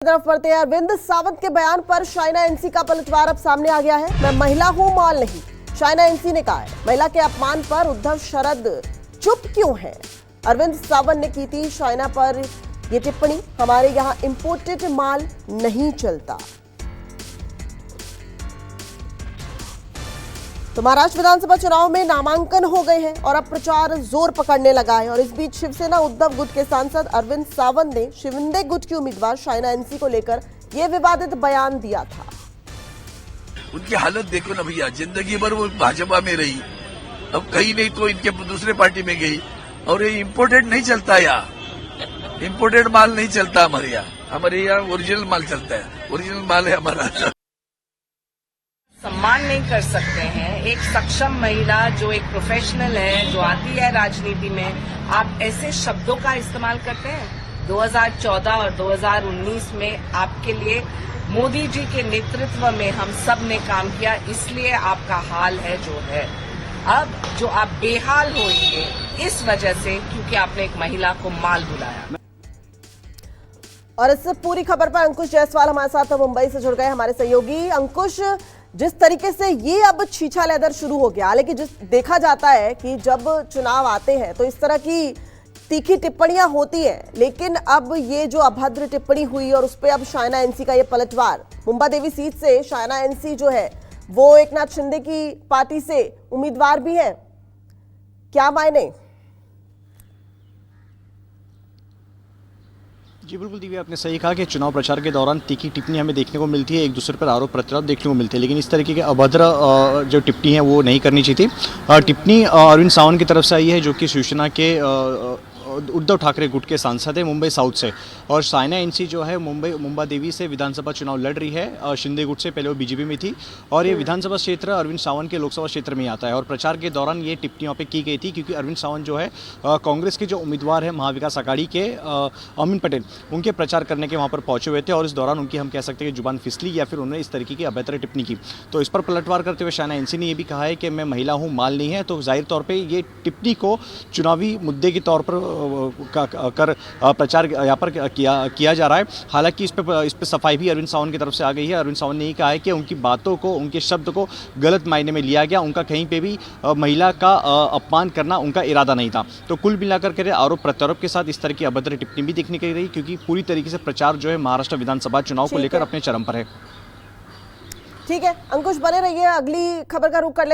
तरफ बढ़ते हैं। अरविंद सावंत के बयान पर शाइना एनसी का पलटवार अब सामने आ गया है। मैं महिला हूं, मॉल नहीं, शाइना एनसी ने कहा है। महिला के अपमान पर उद्धव शरद चुप क्यों हैं? अरविंद सावंत ने की थी शाइना पर यह टिप्पणी, हमारे यहां इंपोर्टेड माल नहीं चलता। तो महाराष्ट्र विधानसभा चुनाव में नामांकन हो गए हैं और अब प्रचार जोर पकड़ने लगा है। और इस बीच शिवसेना उद्धव गुट के सांसद अरविंद सावंत ने शिंदे गुट की उम्मीदवार शाइना एनसी को लेकर यह विवादित बयान दिया था। उनकी हालत देखो ना भैया, जिंदगी भर वो भाजपा में रही, अब कहीं नहीं तो इनके दूसरे पार्टी में गई। और ये इम्पोर्टेड नहीं चलता, यहाँ इम्पोर्टेड माल नहीं चलता हमारे यहाँ ओरिजिनल माल चलता है, ओरिजिनल माल है हमारा। सम्मान नहीं कर सकते हैं एक सक्षम महिला जो एक प्रोफेशनल है, जो आती है राजनीति में, आप ऐसे शब्दों का इस्तेमाल करते हैं। 2014 और 2019 में आपके लिए मोदी जी के नेतृत्व में हम सब ने काम किया, इसलिए आपका हाल है जो है। अब जो आप बेहाल होइए इस वजह से क्योंकि आपने एक महिला को माल बुलाया। और इस पूरी खबर पर अंकुश जायसवाल हमारे साथ मुंबई से जुड़ गए, हमारे सहयोगी। अंकुश, जिस तरीके से ये अब छीछा लेदर शुरू हो गया, हालांकि जिस देखा जाता है कि जब चुनाव आते हैं तो इस तरह की तीखी टिप्पणियां होती हैं, लेकिन अब ये जो अभद्र टिप्पणी हुई और उस पर अब शाइना एनसी का ये पलटवार। मुंबा देवी सीट से शाइना एनसी जो है वो एकनाथ शिंदे की पार्टी से उम्मीदवार भी है, क्या मायने? जी बिल्कुल दिव्या, आपने सही कहा कि चुनाव प्रचार के दौरान तीखी टिप्पणी हमें देखने को मिलती है, एक दूसरे पर आरोप प्रत्यारोप देखने को मिलते हैं, लेकिन इस तरीके के अभद्र जो टिप्पणी है वो नहीं करनी चाहिए थी। टिप्पणी अरविंद सावंत की तरफ से आई है, जो कि शिवसेना के उद्धव ठाकरे गुट के सांसद है मुंबई साउथ से। और शाइना एनसी जो है मुंबा देवी से विधानसभा चुनाव लड़ रही है, शिंदे गुट से। पहले वो बीजेपी में थी और ये विधानसभा क्षेत्र अरविंद सावंत के लोकसभा क्षेत्र में आता है। और प्रचार के दौरान ये टिप्पणी वहाँ पे की गई थी, क्योंकि अरविंद सावंत जो है कांग्रेस के जो उम्मीदवार है महाविकास अघाड़ी के अमीन पटेल, उनके प्रचार करने के वहाँ पर पहुंचे हुए थे। और इस दौरान उनकी हम कह सकते हैं कि जुबान फिसली या फिर उन्होंने इस तरीके की अभद्र टिप्पणी की। तो इस पर पलटवार करते हुए शाइना एनसी ने यह भी कहा है कि मैं महिला हूँ, माल नहीं है। तो जाहिर तौर पर ये टिप्पणी को चुनावी मुद्दे के तौर पर कर प्रचार यहाँ पर किया जा रहा है। हालांकि इस पे सफाई भी अरविंद सावंत की तरफ से आ गई है। अरविंद सावंत ने कहा है कि उनकी बातों को, उनके शब्द को गलत मायने में लिया गया, उनका कहीं पे भी महिला का अपमान करना उनका इरादा नहीं था। तो कुल मिलाकर के आरोप प्रत्यारोप के साथ इस तरह की अभद्र टिप्पणी भी देखने को रही, क्योंकि पूरी तरीके से प्रचार जो है महाराष्ट्र विधानसभा चुनाव को लेकर अपने चरम पर है। ठीक है अंकुश, बने रहिए, अगली खबर का रुख कर ले।